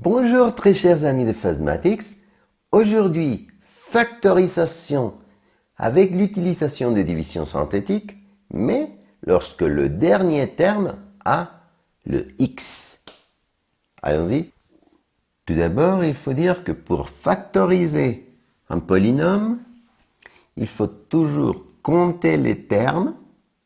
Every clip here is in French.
Bonjour très chers amis de Phasematics. Aujourd'hui, factorisation avec l'utilisation de division synthétique, mais lorsque le dernier terme a le x. Allons-y. Tout d'abord, il faut dire que pour factoriser un polynôme, il faut toujours compter les termes.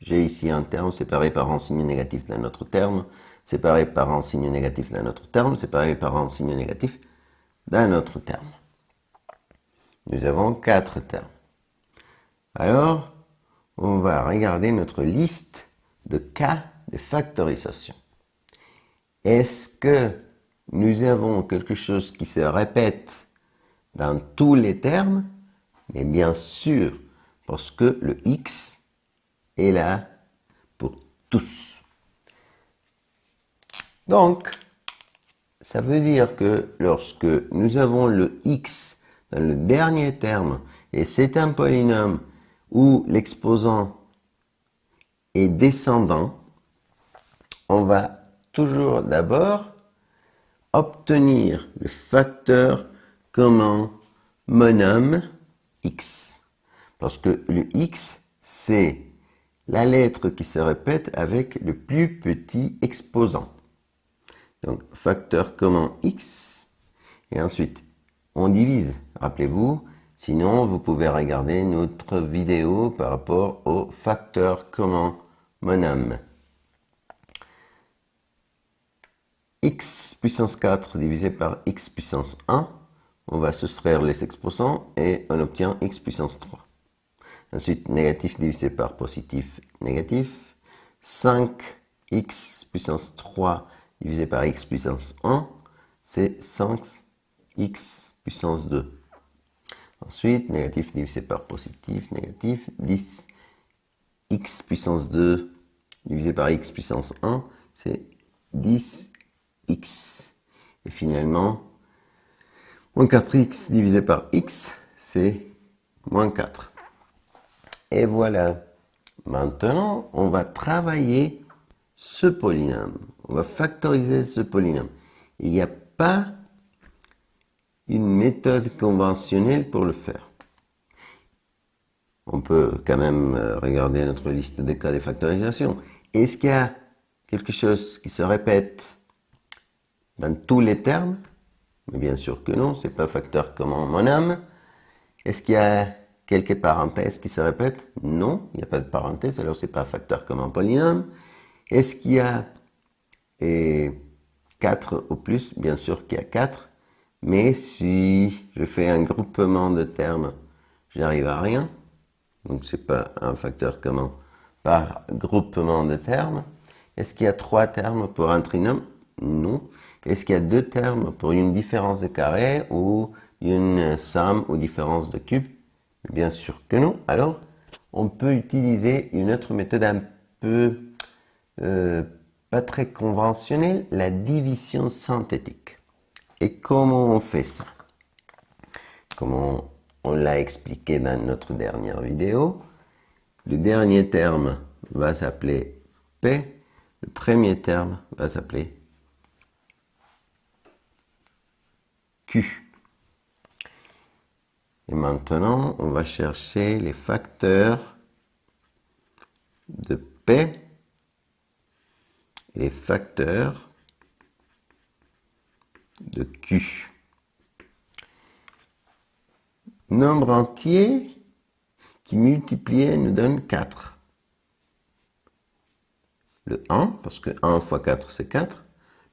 J'ai ici un terme séparé par un signe négatif d'un autre terme, séparé par un signe négatif d'un autre terme, séparé par un signe négatif d'un autre terme. Nous avons 4 termes. Alors, on va regarder notre liste de cas de factorisation. Est-ce que nous avons quelque chose qui se répète dans tous les termes? Mais bien sûr, parce que le x est là pour tous. Donc, ça veut dire que lorsque nous avons le x dans le dernier terme, et c'est un polynôme où l'exposant est descendant, on va toujours d'abord obtenir le facteur commun monome x. Parce que le x, c'est la lettre qui se répète avec le plus petit exposant. Donc, facteur commun x, et ensuite, on divise. Rappelez-vous, sinon, vous pouvez regarder notre vidéo par rapport au facteur commun monome. X puissance 4 divisé par x puissance 1, on va soustraire les exposants et on obtient x puissance 3. Ensuite, négatif divisé par positif, négatif. 5x puissance 3 divisé par x puissance 1, c'est 5x puissance 2. Ensuite, négatif divisé par positif, négatif. 10x puissance 2 divisé par x puissance 1, c'est 10x. Et finalement, moins 4x divisé par x, c'est moins 4. Et voilà. Maintenant, on va travailler ce polynôme. On va factoriser ce polynôme. Il n'y a pas une méthode conventionnelle pour le faire. On peut quand même regarder notre liste de cas de factorisation. Est-ce qu'il y a quelque chose qui se répète dans tous les termes? Mais bien sûr que non, c'est pas facteur commun monome. Est-ce qu'il y a quelques parenthèses qui se répètent? Non, il n'y a pas de parenthèse, alors c'est pas facteur commun polynôme. Est-ce qu'il y a 4 ou plus? Bien sûr qu'il y a 4. Mais si je fais un groupement de termes, j'arrive à rien. Donc c'est pas un facteur commun par groupement de termes. Est-ce qu'il y a 3 termes pour un trinôme? Non. Est-ce qu'il y a 2 termes pour une différence de carré ou une somme ou différence de cube? Bien sûr que non. Alors, on peut utiliser une autre méthode un peu pas très conventionnelle, la division synthétique. Et comment on fait ça? Comment on l'a expliqué dans notre dernière vidéo. Le dernier terme va s'appeler P. Le premier terme va s'appeler Q. Et maintenant, on va chercher les facteurs de P et les facteurs de Q. Nombre entier qui multiplié nous donne 4. Le 1, parce que 1 fois 4, c'est 4.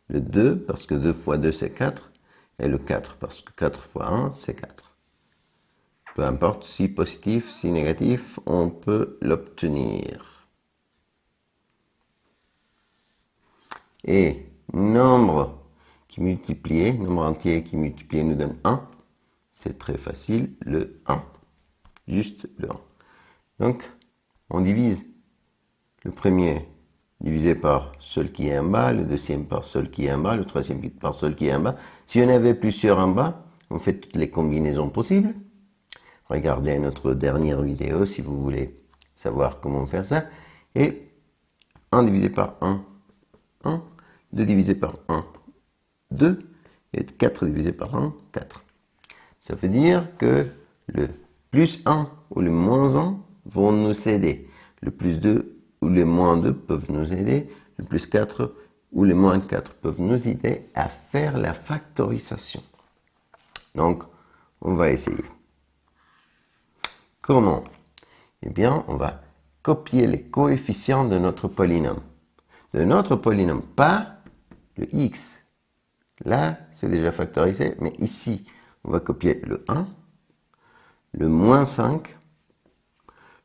Le 2, parce que 2 fois 2, c'est 4. Et le 4, parce que 4 fois 1, c'est 4. Peu importe si positif, si négatif, on peut l'obtenir. Et nombre entier qui multiplié nous donne 1. C'est très facile, le 1. Juste le 1. Donc, on divise le premier divisé par celui qui est en bas, le deuxième par celui qui est en bas, le troisième par celui qui est en bas. Si on avait plusieurs en bas, on fait toutes les combinaisons possibles. Regardez notre dernière vidéo si vous voulez savoir comment faire ça. Et 1 divisé par 1, 1. 2 divisé par 1, 2. Et 4 divisé par 1, 4. Ça veut dire que le plus 1 ou le moins 1 vont nous aider. Le plus 2 ou le moins 2 peuvent nous aider. Le plus 4 ou le moins 4 peuvent nous aider à faire la factorisation. Donc, on va essayer. Comment? Eh bien, on va copier les coefficients de notre polynôme. De notre polynôme, pas le x. Là, c'est déjà factorisé, mais ici, on va copier le 1, le moins 5,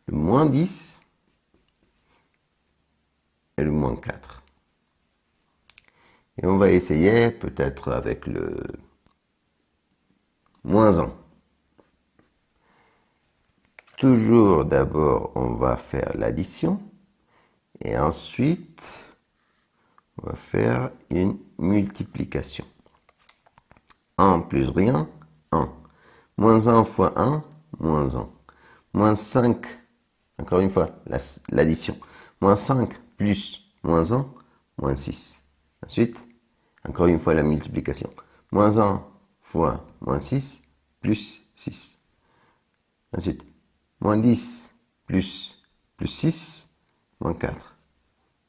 le moins 10 et le moins 4. Et on va essayer peut-être avec le moins 1. Toujours d'abord, on va faire l'addition et ensuite, on va faire une multiplication. 1 plus rien, 1. Moins 1 fois 1, moins 1. Moins 5, encore une fois, l'addition. Moins 5 plus moins 1, moins 6. Ensuite, encore une fois la multiplication. Moins 1 fois moins 6, plus 6. Ensuite, moins 10 plus 6, moins 4.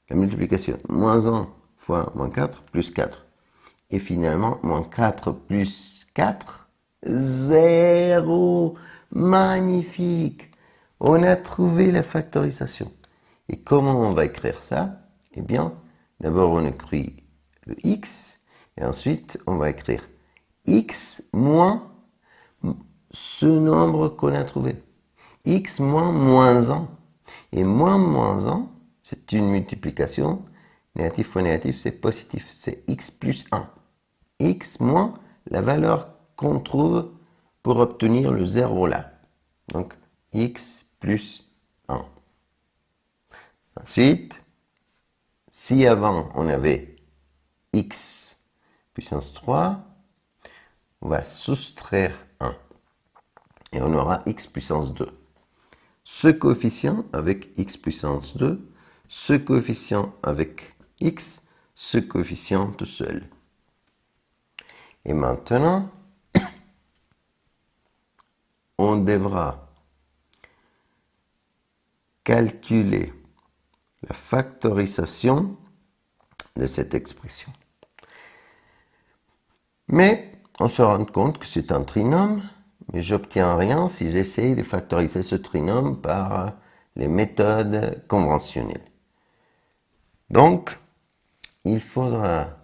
La multiplication, moins 1 fois moins 4, plus 4. Et finalement, moins 4 plus 4, 0. Magnifique! On a trouvé la factorisation. Et comment on va écrire ça? Eh bien, d'abord on écrit le x, et ensuite on va écrire x moins ce nombre qu'on a trouvé. X moins moins 1. Et moins 1, c'est une multiplication. Négatif fois négatif, c'est positif. C'est x plus 1. X moins la valeur qu'on trouve pour obtenir le 0 là. Donc, x plus 1. Ensuite, si avant on avait x puissance 3, on va soustraire 1. Et on aura x puissance 2. Ce coefficient avec x puissance 2, ce coefficient avec x, ce coefficient tout seul. Et maintenant, on devra calculer la factorisation de cette expression. Mais on se rend compte que c'est un trinôme, mais j'obtiens rien si j'essaye de factoriser ce trinôme par les méthodes conventionnelles. Donc, il faudra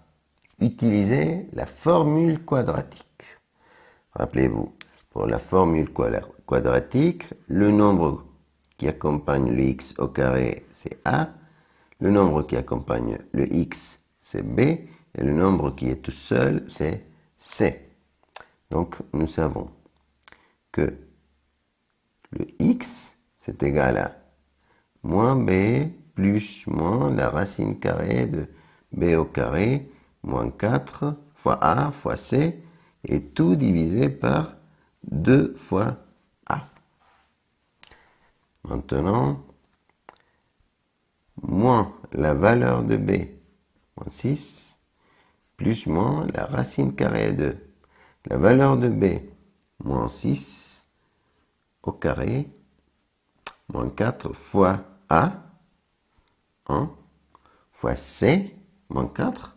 utiliser la formule quadratique. Rappelez-vous, pour la formule quadratique, le nombre qui accompagne le x au carré, c'est a, le nombre qui accompagne le x, c'est b, et le nombre qui est tout seul, c'est c. Donc, nous savons que le x, c'est égal à moins b plus moins la racine carrée de b au carré, moins 4 fois a fois c, et tout divisé par 2 fois a. Maintenant, moins la valeur de b, moins 6, plus moins la racine carrée de la valeur de b, moins 6, au carré, moins 4 fois a, 1, fois c, moins 4,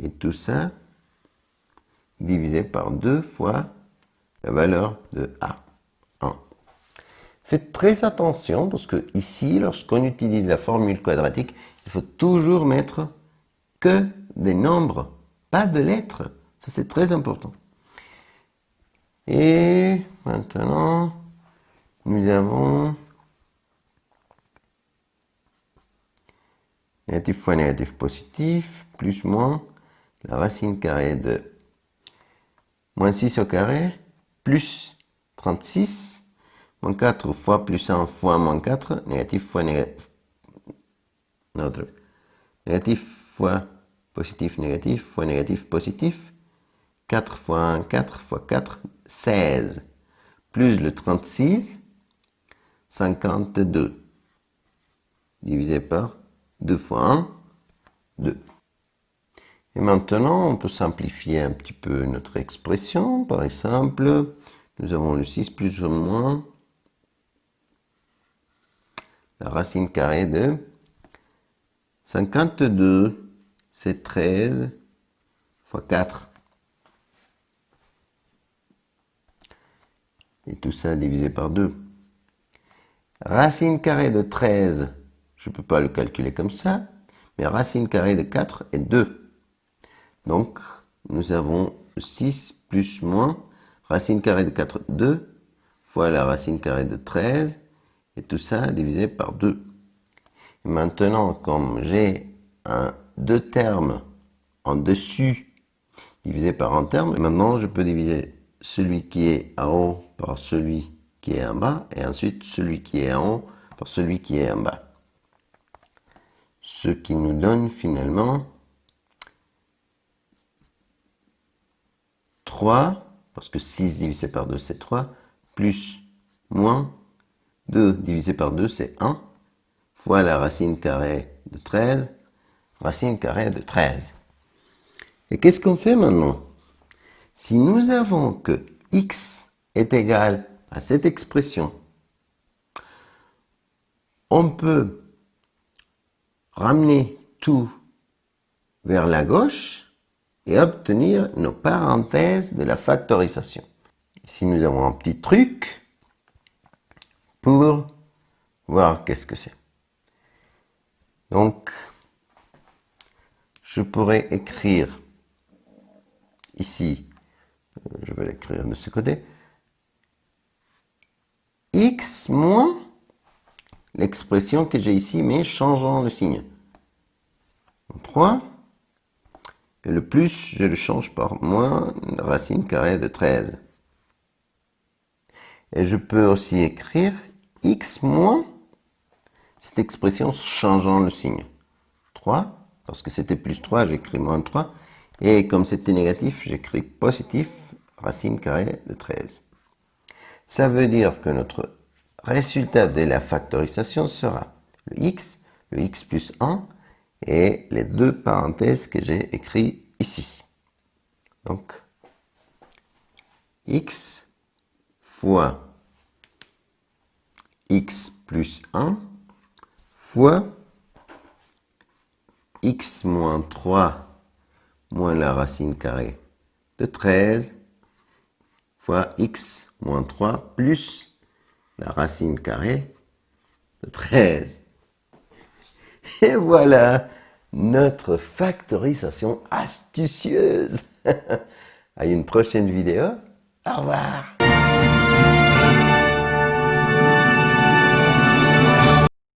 et tout ça divisé par 2 fois la valeur de a, 1. Faites très attention parce que ici, lorsqu'on utilise la formule quadratique, il faut toujours mettre que des nombres, pas de lettres. Ça, c'est très important. Et maintenant, nous avons négatif fois négatif positif, plus moins la racine carrée de moins 6 au carré, plus 36, moins 4 fois plus 1 fois moins 4, négatif fois négatif, négatif fois positif, négatif fois négatif, positif, 4 fois 1, 4 fois 4, 16, plus le 36, 52, divisé par 2 fois 1, 2. Et maintenant, on peut simplifier un petit peu notre expression. Par exemple, nous avons le 6 plus ou moins la racine carrée de 52, c'est 13 fois 4. Et tout ça divisé par 2. Racine carrée de 13, je ne peux pas le calculer comme ça, mais racine carrée de 4 est 2. Donc, nous avons 6 plus moins racine carrée de 4, 2, fois la racine carrée de 13, et tout ça divisé par 2. Et maintenant, comme j'ai deux termes en dessus divisé par un terme, maintenant je peux diviser celui qui est en haut par celui qui est en bas, et ensuite celui qui est en haut par celui qui est en bas. Ce qui nous donne finalement 3, parce que 6 divisé par 2 c'est 3, plus moins 2 divisé par 2 c'est 1, fois la racine carrée de 13, racine carrée de 13. Et qu'est-ce qu'on fait maintenant? Si nous avons que x est égal à cette expression, on peut ramener tout vers la gauche et obtenir nos parenthèses de la factorisation. Ici, nous avons un petit truc pour voir qu'est-ce que c'est. Donc, je pourrais écrire ici, je vais l'écrire de ce côté, x moins l'expression que j'ai ici, mais changeant le signe. 3, et le plus, je le change par moins racine carrée de 13. Et je peux aussi écrire x moins cette expression changeant le signe. 3, parce que c'était plus 3, j'écris moins 3. Et comme c'était négatif, j'écris positif, racine carrée de 13. Ça veut dire que notre résultat de la factorisation sera le x plus 1, et les deux parenthèses que j'ai écrites ici. Donc, x fois x plus 1 fois x moins 3 moins la racine carrée de 13 fois x moins 3 plus la racine carrée de 13. Et voilà notre factorisation astucieuse. À une prochaine vidéo. Au revoir.